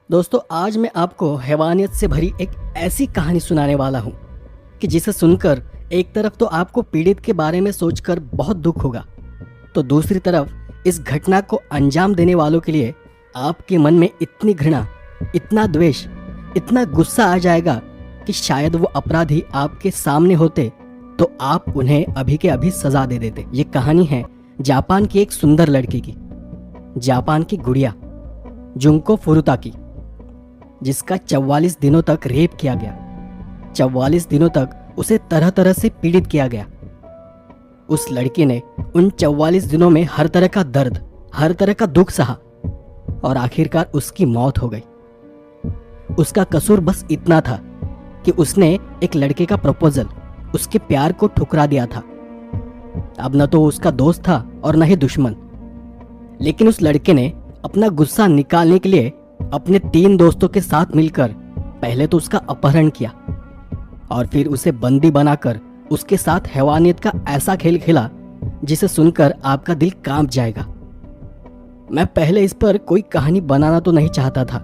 दोस्तों, आज मैं आपको हैवानियत से भरी एक ऐसी कहानी सुनाने वाला हूँ कि जिसे सुनकर एक तरफ तो आपको पीड़ित के बारे में सोचकर बहुत दुख होगा, तो दूसरी तरफ इस घटना को अंजाम देने वालों के लिए आपके मन में इतनी घृणा, इतना द्वेष, इतना गुस्सा आ जाएगा कि शायद वो अपराधी आपके सामने होते तो आप उन्हें अभी के अभी सजा दे देते। ये कहानी है जापान की एक सुंदर लड़की की, जापान की गुड़िया जुंको फुरुता की, जिसका 44 दिनों तक रेप किया गया। 44 दिनों तक उसे तरह तरह से पीड़ित किया गया। उस लड़की ने उन 44 दिनों में हर तरह का दर्द, हर तरह का दुख सहा और आखिरकार उसकी मौत हो गई। उसका कसूर बस इतना था कि उसने एक लड़के का प्रपोजल, उसके प्यार को ठुकरा दिया था। अब न तो उसका दोस्त था और न ही दुश्मन, लेकिन उस लड़के ने अपना गुस्सा निकालने के लिए अपने 3 दोस्तों के साथ मिलकर पहले तो उसका अपहरण किया और फिर उसे बंदी बनाकर उसके साथ हैवानियत का ऐसा खेल खेला जिसे सुनकर आपका दिल कांप जाएगा। मैं पहले इस पर कोई कहानी बनाना तो नहीं चाहता था,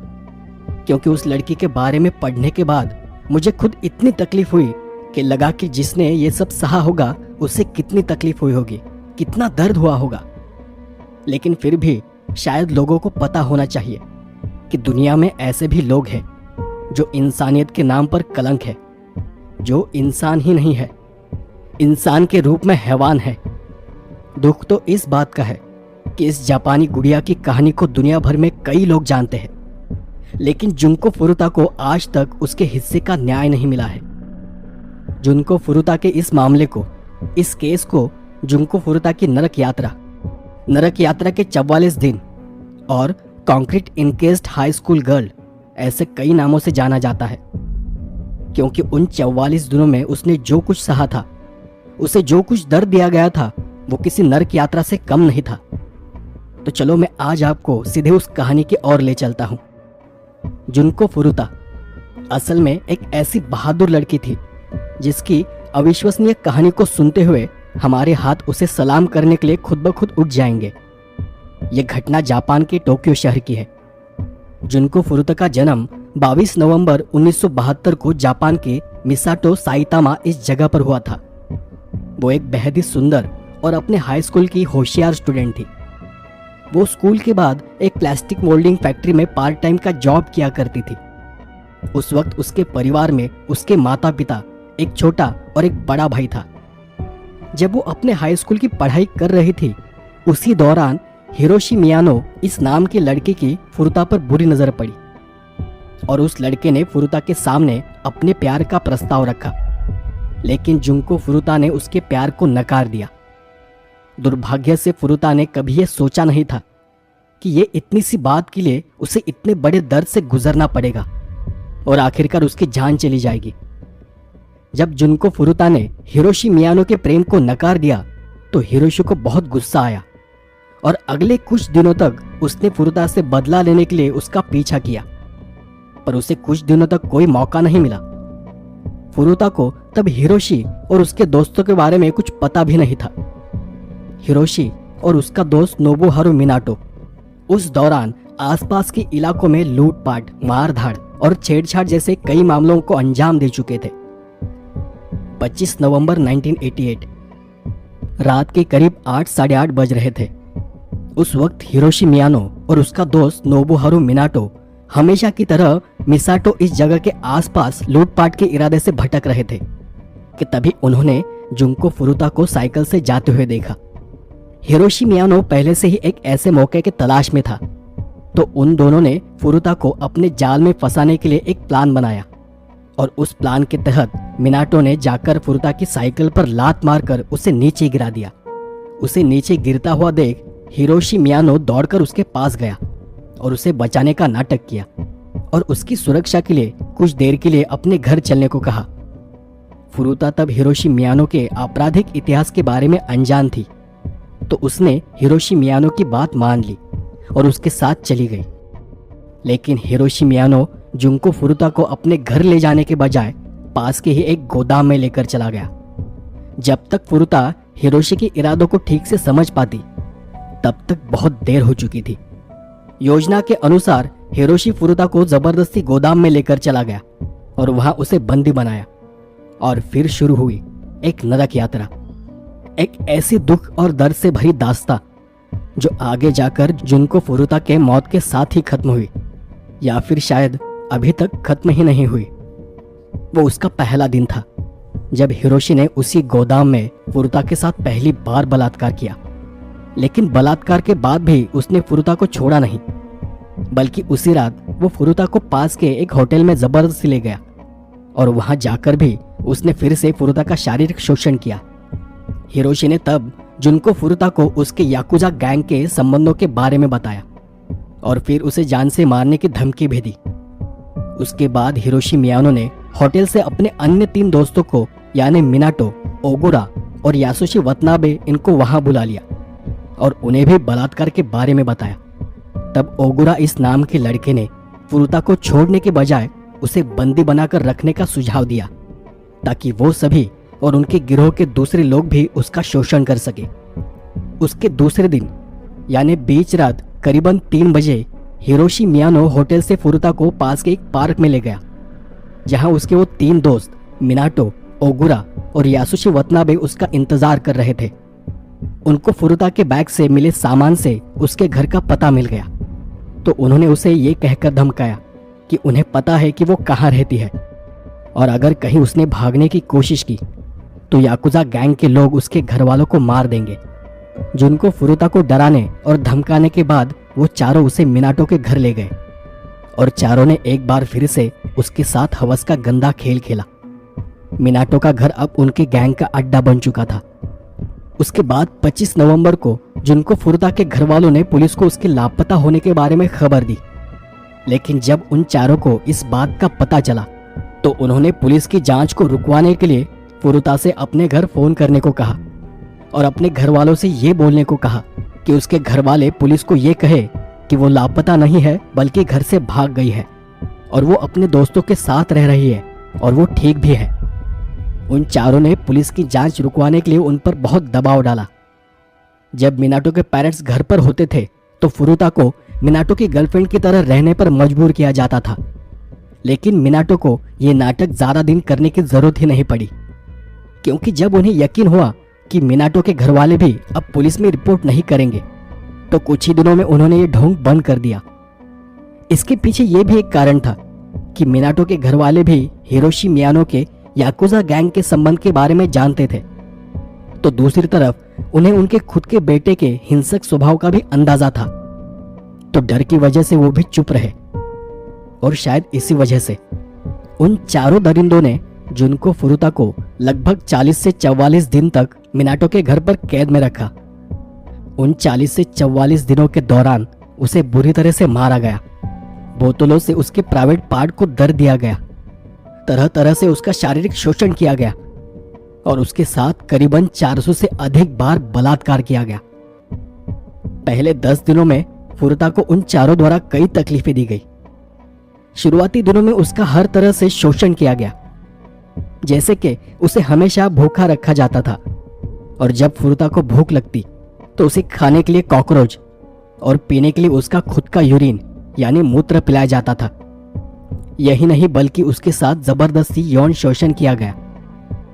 क्योंकि उस लड़की के बारे में पढ़ने के बाद मुझे खुद इतनी तकलीफ हुई कि लगा कि जिसने ये सब सहा होगा उसे कितनी तकलीफ हुई होगी, कितना दर्द हुआ होगा। लेकिन फिर भी शायद लोगों को पता होना चाहिए कि दुनिया में ऐसे भी लोग हैं जो इंसानियत के नाम पर कलंक है, जो इंसान ही नहीं है, इंसान के रूप में हैवान है। दुख तो इस बात का है कि इस जापानी गुड़िया की कहानी को दुनिया भर में कई लोग जानते हैं, लेकिन जुंको फुरुता को आज तक उसके हिस्से का न्याय नहीं मिला है। जुंको फुरुता के इस मामले को, इस केस को जुंको फुरुता की नरक यात्रा के 44 दिन और concrete encased high school girl, ऐसे कई नामों से जाना जाता है, क्योंकि उन 44 दिनों में उसने जो कुछ सहा था, उसे जो कुछ दर्द दिया गया था, वो किसी नरक यात्रा से कम नहीं था। तो चलो मैं आज आपको सीधे उस कहानी की ओर ले चलता हूं। जुंको फुरुता असल में एक ऐसी बहादुर लड़की थी जिसकी अविश्वसनीय कहानी को सुनते हुए हमारे हाथ उसे सलाम करने के लिए खुद ब खुद उठ जाएंगे। यह घटना जापान के टोक्यो शहर की है। जुंको फुरुता का जन्म 22 नवंबर 1972 को जापान के मिसाटो साइतामा इस जगह पर हुआ था। वो एक बेहद ही सुंदर और अपने हाई स्कूल की होशियार स्टूडेंट थी। वो स्कूल के बाद एक प्लास्टिक मोल्डिंग फैक्ट्री में पार्ट टाइम का जॉब किया करती थी। उस वक्त उसके परिवार में उसके माता पिता, एक छोटा और एक बड़ा भाई था। जब वो अपने हाई स्कूल की पढ़ाई कर रही थी, उसी दौरान हिरोशी मियानो इस नाम के लड़के की फुरुता पर बुरी नजर पड़ी और उस लड़के ने फुरुता के सामने अपने प्यार का प्रस्ताव रखा, लेकिन जुंको फुरुता ने उसके प्यार को नकार दिया। दुर्भाग्य से फुरुता ने कभी यह सोचा नहीं था कि ये इतनी सी बात के लिए उसे इतने बड़े दर्द से गुजरना पड़ेगा और आखिरकार उसकी जान चली जाएगी। जब जुंको फुरुता ने हिरोशी मियानो के प्रेम को नकार दिया तो हिरोशी को बहुत गुस्सा आया और अगले कुछ दिनों तक उसने फुरुता से बदला लेने के लिए उसका पीछा किया, पर उसे कुछ दिनों तक कोई मौका नहीं मिला। फुरुता को तब हिरोशी और उसके दोस्तों के बारे में कुछ पता भी नहीं था। हिरोशी और उसका दोस्त नोबुहारू मिनाटो उस दौरान आसपास के इलाकों में लूटपाट, मारधाड़ और छेड़छाड़ जैसे कई मामलों को अंजाम दे चुके थे। 25 नवंबर 1988 रात के करीब 8 साढ़े 8 बज रहे थे। उस वक्त हिरोशी मियानो और उसका दोस्त नोबुहारू मिनाटो हमेशा की तरह मिसाटो इस जगह के आसपास लूटपाट के इरादे से भटक रहे थे कि तभी उन्होंने जुंको फुरुता को साइकिल से जाते हुए देखा। हिरोशी मियानो पहले से ही एक ऐसे मौके के तलाश में था, तो उन दोनों ने फुरुता को अपने जाल में फंसाने के लिए एक प्लान बनाया और उस प्लान के तहत मिनाटो ने जाकर फुरुता की साइकिल पर लात मारकर उसे नीचे गिरा दिया। उसे नीचे गिरता हुआ देख हिरोशी मियानो दौड़कर उसके पास गया और उसे बचाने का नाटक किया और उसकी सुरक्षा के लिए कुछ देर के लिए अपने घर चलने को कहा। फुरुता तब हिरोशी मियानो के आपराधिक इतिहास के बारे में अनजान थी, तो उसने हिरोशी मियानो की बात मान ली और उसके साथ चली गई। लेकिन हिरोशी मियानो जुंको फुरुता को अपने घर ले जाने के बजाय पास के ही एक गोदाम में लेकर चला गया। जब तक फुरुता हिरोशी के इरादों को ठीक से समझ पाती, तब तक बहुत देर हो चुकी थी। योजना के अनुसार हिरोशी फुरुता को जबरदस्ती गोदाम में लेकर चला गया और वहां उसे बंदी बनाया। और फिर शुरू हुई एक नरक यात्रा, एक ऐसी दुख और दर्द से भरी दास्तां जो आगे जाकर जुनको फुरुता के मौत के साथ ही खत्म हुई, या फिर शायद अभी तक खत्म ही नहीं हुई। वो उसका पहला दिन था जब हिरोशी ने उसी गोदाम में फुरुता के साथ पहली बार बलात्कार किया। लेकिन बलात्कार के बाद भी उसने फुरुता को छोड़ा नहीं, बल्कि उसी रात वो फुरुता को पास के एक होटल में जबरदस्ती ले गया और वहां जाकर भी उसने फिर से फुरुता का शारीरिक शोषण किया। हिरोशी ने तब जुनको फुरुता को उसके याकुजा गैंग के संबंधों के बारे में बताया और फिर उसे जान से मारने की धमकी भी दी। उसके बाद हिरोशी मियानो ने होटल से अपने अन्य 3 दोस्तों को, यानी मिनाटो, ओगुरा और यासुशी वतनाबे, इनको वहां बुला लिया और उन्हें भी बलात्कार के बारे में बताया। तब ओगुरा इस नाम के लड़के ने फुरुता को छोड़ने के बजाय उसे बंदी बनाकर रखने का सुझाव दिया ताकि वो सभी और उनके गिरोह के दूसरे लोग भी उसका शोषण कर सके। उसके दूसरे दिन यानी बीच रात करीबन 3 बजे हिरोशी मियानो होटल से फुरुता को पास के एक पार्क में ले गया, जहां उसके वो 3 दोस्त मिनाटो, ओगुरा और यासुशी वतनाबे उसका इंतजार कर रहे थे। उनको फुरुता के बैग से मिले सामान से उसके घर का पता मिल गया, तो उन्होंने उसे ये कहकर धमकाया कि उन्हें पता है कि वो कहाँ रहती है और अगर कहीं उसने भागने की कोशिश की तो याकुजा गैंग के लोग उसके घर वालों को मार देंगे। जुनको फुरुता को डराने और धमकाने के बाद वो चारों उसे मिनाटो के घर ले गए और चारों ने एक बार फिर से उसके साथ हवस का गंदा खेल खेला। मिनाटो का घर अब उनके गैंग का अड्डा बन चुका था। उसके बाद 25 नवंबर को जुनको फुरुता के घर वालों ने पुलिस को उसके लापता होने के बारे में खबर दी, लेकिन जब उन चारों को इस बात का पता चला तो उन्होंने पुलिस की जांच को रुकवाने के लिए फुरुता से अपने घर फोन करने को कहा और अपने घर वालों से ये बोलने को कहा कि उसके घर वाले पुलिस को ये कहे कि वो लापता नहीं है बल्कि घर से भाग गई है और वो अपने दोस्तों के साथ रह रही है और वो ठीक भी है। उन चारों ने पुलिस की जांच रुकवाने के लिए उन पर बहुत दबाव डाला। जब मिनाटो के पेरेंट्स घर पर होते थे तो फुरुता को मिनाटो की गर्लफ्रेंड की तरह रहने पर मजबूर किया जाता था, लेकिन मिनाटो को ये नाटक ज्यादा दिन करने की जरूरत ही नहीं पड़ी, क्योंकि जब उन्हें यकीन हुआ कि मिनाटो के घर वाले भी अब पुलिस में रिपोर्ट नहीं करेंगे तो कुछ ही दिनों में उन्होंने ये ढोंग बंद कर दिया। इसके पीछे ये भी एक कारण था कि मिनाटो के घर वाले भी हिरोशी मियानो के याकुजा गैंग के संबंध के बारे में जानते थे, तो दूसरी तरफ उन्हें उनके खुद के बेटे के हिंसक स्वभाव का भी अंदाजा था, तो डर की वजह से वो भी चुप रहे। और शायद इसी वजह से उन चारों दरिंदों ने जुनको फुरुता को लगभग 40 से 44 दिन तक मिनाटो के घर पर कैद में रखा। उन 40 से 44 दिनों के दौरान उसे बुरी तरह से मारा गया, बोतलों से उसके प्राइवेट पार्ट को दर दिया गया, तरह तरह से उसका शारीरिक शोषण किया गया और उसके साथ करीबन 400 से अधिक बार बलात्कार किया गया। पहले 10 दिनों में फुरुता को उन चारों द्वारा कई तकलीफें दी गई। शुरुआती दिनों में उसका हर तरह से शोषण किया गया, जैसे कि उसे हमेशा भूखा रखा जाता था और जब फुरुता को भूख लगती तो उसे खाने के लिए कॉकरोच और पीने के लिए उसका खुद का यूरिन यानी मूत्र पिलाया जाता था। यही नहीं बल्कि उसके साथ जबरदस्ती यौन शोषण किया गया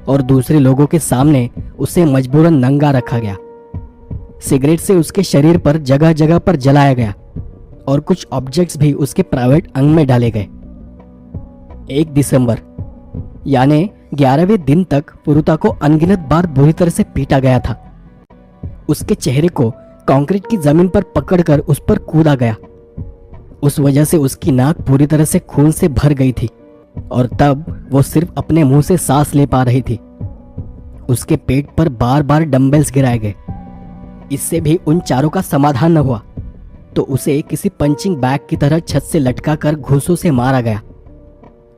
और दूसरे लोगों के सामने उसे मजबूरन नंगा रखा गया। सिगरेट से उसके शरीर पर जगह जगह पर जलाया गया और कुछ ऑब्जेक्ट्स भी उसके प्राइवेट अंग में डाले गए। 1 दिसंबर यानी 11वें दिन तक फुरुता को अनगिनत बार बुरी तरह से पीटा गया था। उसके चेहरे को कंक्रीट की जमीन पर पकड़कर उस पर कूदा गया। उस वजह से उसकी नाक पूरी तरह से खून से भर गई थी और तब वो सिर्फ अपने मुंह से सांस ले पा रही थी। उसके पेट पर बार बार डंबल्स गिराए गए। इससे भी उन चारों का समाधान न हुआ तो उसे किसी पंचिंग बैग की तरह छत से लटका कर घूंसों से मारा गया,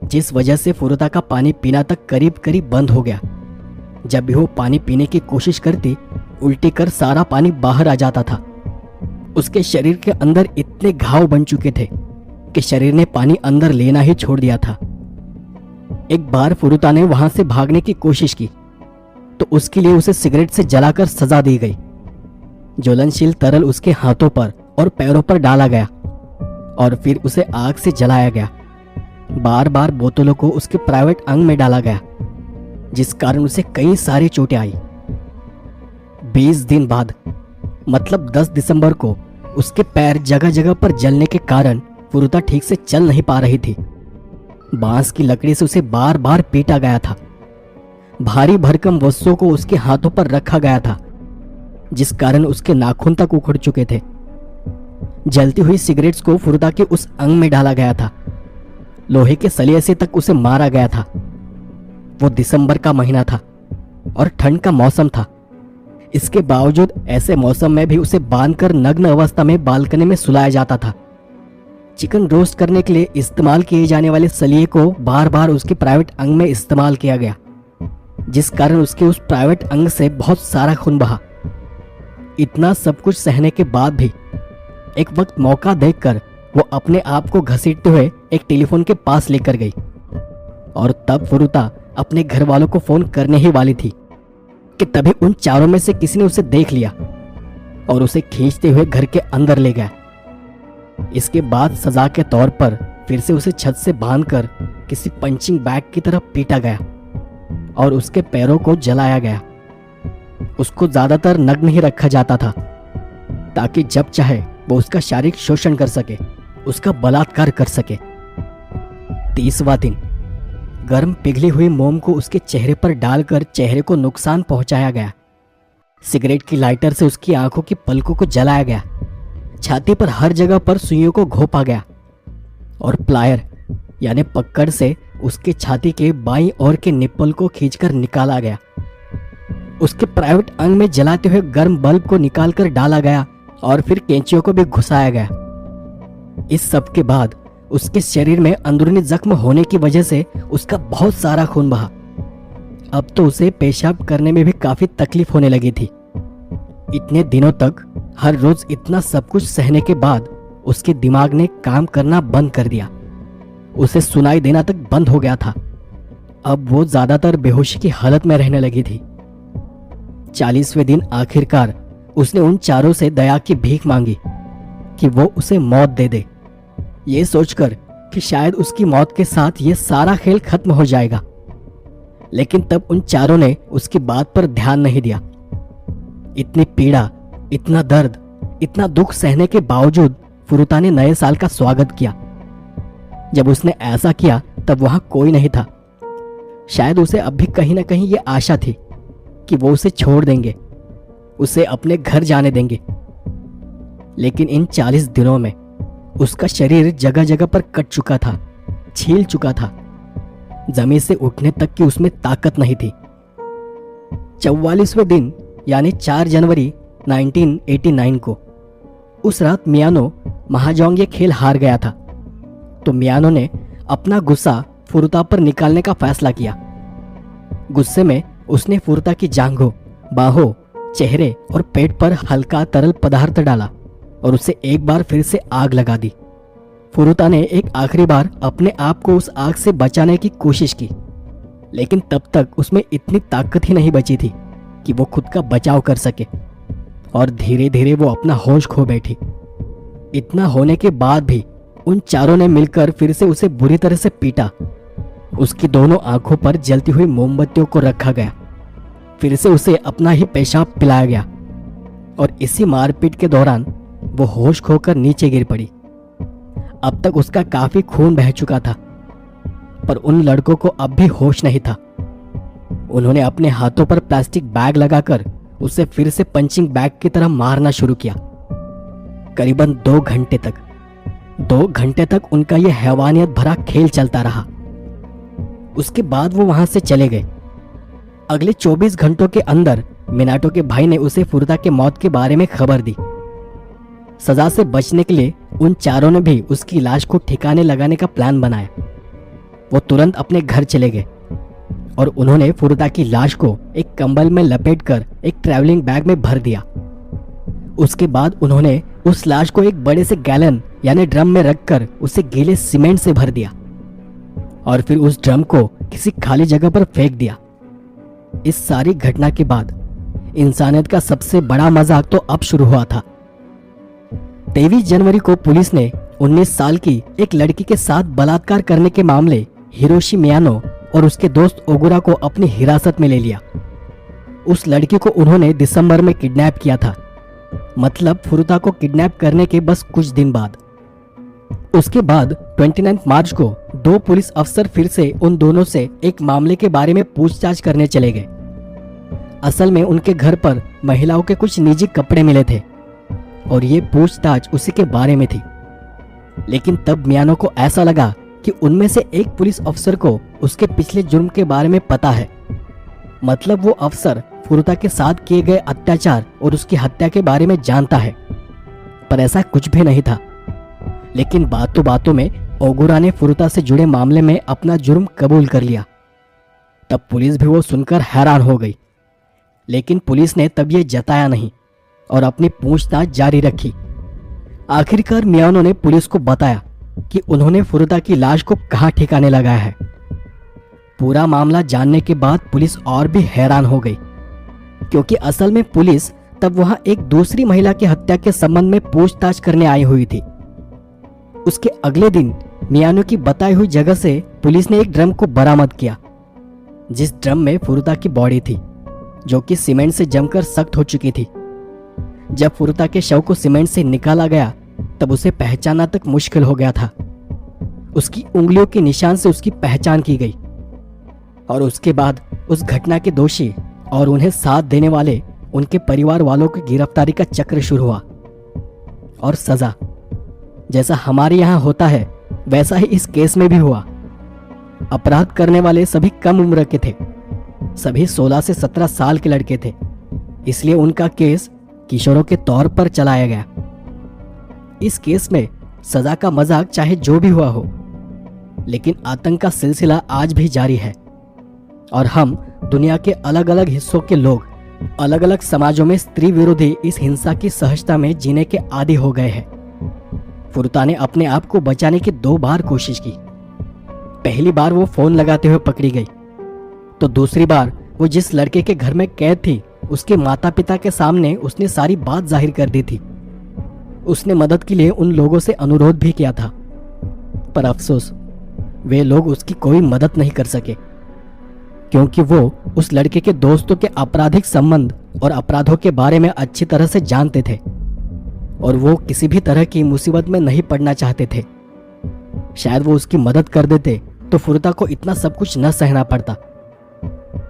जिस वजह से फुरुता का पानी पीना तक करीब करीब बंद हो गया। जब भी वो पानी पीने की कोशिश करती, उल्टी कर सारा पानी बाहर आ जाता था। उसके शरीर के अंदर इतने घाव बन चुके थे कि शरीर ने पानी अंदर लेना ही छोड़ दिया था। एक बार फुरुता ने वहां से भागने की कोशिश की तो उसके लिए उसे सिगरेट से जलाकर सजा दी गई। ज्वलनशील तरल उसके हाथों पर और पैरों पर डाला गया और फिर उसे आग से जलाया गया। बार बार बोतलों को उसके प्राइवेट अंग में डाला गया, जिस कारण उसे कई सारी चोटें आई। 20 दिन बाद, मतलब 10 दिसंबर को, उसके पैर जगह जगह पर जलने के कारण फुरुता ठीक से चल नहीं पा रही थी। बांस की लकड़ी से उसे बार बार पीटा गया था। भारी भरकम वस्तुओं को उसके हाथों पर रखा गया था, जिस कारण उसके नाखून तक उखड़ चुके थे। जलती हुई सिगरेट्स को फुरुता के उस अंग में डाला गया था। लोहे के सलिए से तक उसे मारा गया था। वो दिसंबर का महीना था और ठंड का मौसम था। इसके बावजूद ऐसे मौसम में भी उसे बांधकर नग्न अवस्था में बालकनी में सुलाया जाता था। चिकन रोस्ट करने के लिए इस्तेमाल किए जाने वाले सलिए को बार बार उसके प्राइवेट अंग में इस्तेमाल किया गया, जिस कारण उसके उस प्राइवेट अंग से बहुत सारा खून बहा। इतना सब कुछ सहने के बाद भी एक वक्त मौका देखकर वो अपने आप को घसीटते हुए एक टेलीफोन के पास लेकर गई, और तब फुरुता अपने घर वालों को फोन करने ही वाली थी कि तभी उन चारों में से किसी ने उसे देख लिया और उसे खींचते हुए घर के अंदर ले गया। इसके बाद सजा के तौर पर फिर से उसे छत से बांधकर किसी पंचिंग बैग की तरह पीटा गया और उसके पैरों को जलाया गया। उसको ज्यादातर नग्न ही रखा जाता था, ताकि जब चाहे वो उसका शारीरिक शोषण कर सके, उसका बलात्कार कर सके। 30वां दिन, गर्म पिघली हुई मोम को उसके चेहरे पर डालकर चेहरे को नुकसान पहुंचाया गया। सिगरेट की लाइटर से उसकी आंखों की पलकों को जलाया गया। छाती पर हर जगह पर सुइयों को घोंपा गया और प्लायर यानी पकड़ से उसके छाती के बाईं ओर के निप्पल को खींचकर निकाला गया। उसके प्राइवेट अंग में जलाते हुए गर्म बल्ब को निकालकर डाला गया और फिर कैंचियों को भी घुसाया गया। इस सब के बाद उसके शरीर में अंदरूनी जख्म होने की वजह से उसका बहुत सारा खून बहा। अब तो उसे पेशाब करने में भी काफी तकलीफ होने लगी थी। इतने दिनों तक हर रोज इतना सब कुछ सहने के बाद उसके दिमाग ने काम करना बंद कर दिया। उसे सुनाई देना तक बंद हो गया था। अब वो ज्यादातर बेहोशी की हालत में रहने लगी थी। 40वें दिन आखिरकार उसने उन चारों से दया की भीख मांगी कि वो उसे मौत दे दे, ये सोचकर कि शायद उसकी मौत के साथ ये सारा खेल खत्म हो जाएगा। लेकिन तब उन चारों ने उसकी बात पर ध्यान नहीं दिया। इतनी पीड़ा, इतना दर्द, इतना दुख सहने के बावजूद फुरुता ने नए साल का स्वागत किया। जब उसने ऐसा किया तब वहां कोई नहीं था। शायद उसे अब भी कहीं ना कहीं ये आशा थी कि वो उसे छोड़ देंगे, उसे अपने घर जाने देंगे। लेकिन इन 40 दिनों में उसका शरीर जगह जगह पर कट चुका था, छील चुका था। जमीन से उठने तक की उसमें ताकत नहीं थी। 44वें दिन यानी 4 जनवरी 1989 को, उस रात मियानो महाजोंग ये खेल हार गया था, तो मियानो ने अपना गुस्सा फुरुता पर निकालने का फैसला किया। गुस्से में उसने फुरुता की जांघों, बाहों, चेहरे और पेट पर हल्का तरल पदार्थ डाला और उसे एक बार फिर से आग लगा दी। फुरुता ने एक आखिरी बार अपने आप को उस आग से बचाने की कोशिश की, लेकिन तब तक उसमें इतनी ताकत ही नहीं बची थी कि वो खुद का बचाव कर सके, और धीरे धीरे वो अपना होश खो बैठी। इतना होने के बाद भी उन चारों ने मिलकर फिर से उसे बुरी तरह से पीटा। उसकी दोनों आंखों पर जलती हुई मोमबत्तियों को रखा गया। फिर से उसे अपना ही पेशाब पिलाया गया और इसी मारपीट के दौरान वो होश खोकर नीचे गिर पड़ी। अब तक उसका काफी खून बह चुका था, पर उन लड़कों को अब भी होश नहीं था। उन्होंने अपने हाथों पर प्लास्टिक बैग लगाकर उसे फिर से पंचिंग बैग की तरह मारना शुरू किया। करीबन 2 घंटे तक उनका यह हैवानियत भरा खेल चलता रहा। उसके बाद वो वहां से चले गए। अगले 24 घंटों के अंदर मिनाटो के भाई ने उसे फुरुता के मौत के बारे में खबर दी। सजा से बचने के लिए उन चारों ने भी उसकी लाश को ठिकाने लगाने का प्लान बनाया। वो तुरंत अपने घर चले गए और उन्होंने फुरुता की लाश को एक कंबल में लपेटकर एक ट्रैवलिंग बैग में भर दिया। उसके बाद उन्होंने उस लाश को एक बड़े से गैलन यानी ड्रम में रखकर उसे गीले सीमेंट से भर दिया और फिर उस ड्रम को किसी खाली जगह पर फेंक दिया। इस सारी घटना के बाद इंसानियत का सबसे बड़ा मजाक तो अब शुरू हुआ था। 23 जनवरी को पुलिस ने 19 साल की एक लड़की के साथ बलात्कार करने के मामले हिरोशी मियानो और उसके दोस्त ओगुरा को अपनी हिरासत में ले लिया। उस लड़की को उन्होंने दिसंबर में किडनैप किया था, मतलब फुरुता को किडनैप करने के बस कुछ दिन बाद। उसके बाद 29 मार्च को 2 पुलिस अफसर फिर से उन दोनों से एक मामले के बारे में पूछताछ करने चले गए। असल में उनके घर पर महिलाओं के कुछ निजी कपड़े मिले थे और ये पूछताछ उसी के बारे में थी। लेकिन तब मियानो को ऐसा लगा कि उनमें से एक पुलिस अफसर को उसके पिछले जुर्म के बारे में पता है, मतलब वो अफसर फुरुता के साथ किए गए अत्याचार और उसकी हत्या के बारे में जानता है। पर ऐसा कुछ भी नहीं था। लेकिन बातों बातों में ओगुरा ने फुरुता से जुड़े मामले में अपना जुर्म कबूल कर लिया। तब पुलिस भी वो सुनकर हैरान हो गई, लेकिन पुलिस ने तब ये जताया नहीं और अपनी पूछताछ जारी रखी। आखिरकार मियानो ने पुलिस को बताया कि उन्होंने फुरुता की लाश को कहाँ ठिकाने लगाया है। पूरा मामला जानने के बाद पुलिस और भी हैरान हो गई, क्योंकि असल में पुलिस तब वहां एक दूसरी महिला की हत्या के संबंध में पूछताछ करने आई हुई थी। उसके अगले दिन मियानो की बताई हुई जगह से पुलिस ने एक ड्रम को बरामद किया, जिस ड्रम में फुरुता की बॉडी थी, जो कि सीमेंट से जमकर सख्त हो चुकी थी। जब फुरुता के शव को सीमेंट से निकाला गया तब उसे पहचानना तक मुश्किल हो गया था। उसकी उंगलियों के निशान से उसकी पहचान की गई और उसके बाद उस घटना के दोषी और उन्हें साथ देने वाले उनके परिवार वालों की गिरफ्तारी का चक्र शुरू हुआ। और सजा जैसा हमारे यहाँ होता है वैसा ही इस केस में भी हुआ। अपराध करने वाले सभी कम उम्र के थे, सभी 16 से 17 साल के लड़के थे, इसलिए उनका केस किशोरों के तौर पर चलाया गया। इस केस में सजा का मजाक चाहे जो भी हुआ हो, लेकिन आतंक का सिलसिला आज भी जारी है और हम दुनिया के अलग अलग हिस्सों के लोग अलग अलग समाजों में स्त्री विरोधी इस हिंसा की सहजता में जीने के आदी हो गए हैं। फुरुता ने अपने आप को बचाने की 2 बार कोशिश की। पहली बार वो फोन लगाते हुए पकड़ी गई, तो दूसरी बार वो जिस लड़के के घर में कैद थी उसके माता पिता के सामने उसने सारी बात जाहिर कर दी थी। उसने मदद के लिए उन लोगों से अनुरोध भी किया था, पर अफसोस वे लोग उसकी कोई मदद नहीं कर सके, क्योंकि वो उस लड़के के दोस्तों के आपराधिक संबंध और अपराधों के बारे में अच्छी तरह से जानते थे और वो किसी भी तरह की मुसीबत में नहीं पड़ना चाहते थे। शायद वो उसकी मदद कर देते तो फुरुता को इतना सब कुछ न सहना पड़ता।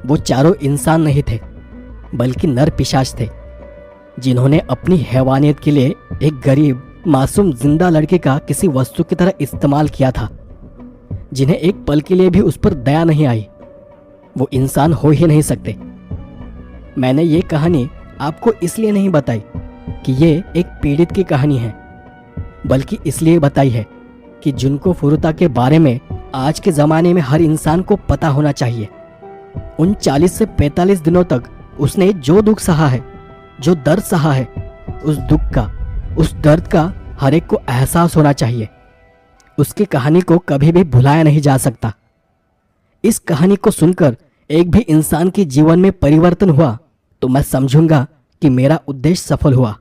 वो चारों इंसान नहीं थे, बल्कि नर पिशाच थे, जिन्होंने अपनी हैवानियत के लिए एक गरीब मासूम जिंदा लड़के का किसी वस्तु की तरह इस्तेमाल किया था, जिन्हें एक पल के लिए भी उस पर दया नहीं आई। वो इंसान हो ही नहीं सकते। मैंने ये कहानी आपको इसलिए नहीं बताई कि ये एक पीड़ित की कहानी है, बल्कि इसलिए बताई है कि जिनको फुरुता के बारे में आज के ज़माने में हर इंसान को पता होना चाहिए। उन 40 से 45 दिनों तक उसने जो दुख सहा है, जो दर्द सहा है, उस दुख का, उस दर्द का हर एक को एहसास होना चाहिए। उसकी कहानी को कभी भी भुलाया नहीं जा सकता। इस कहानी को सुनकर एक भी इंसान के जीवन में परिवर्तन हुआ तो मैं समझूंगा कि मेरा उद्देश्य सफल हुआ।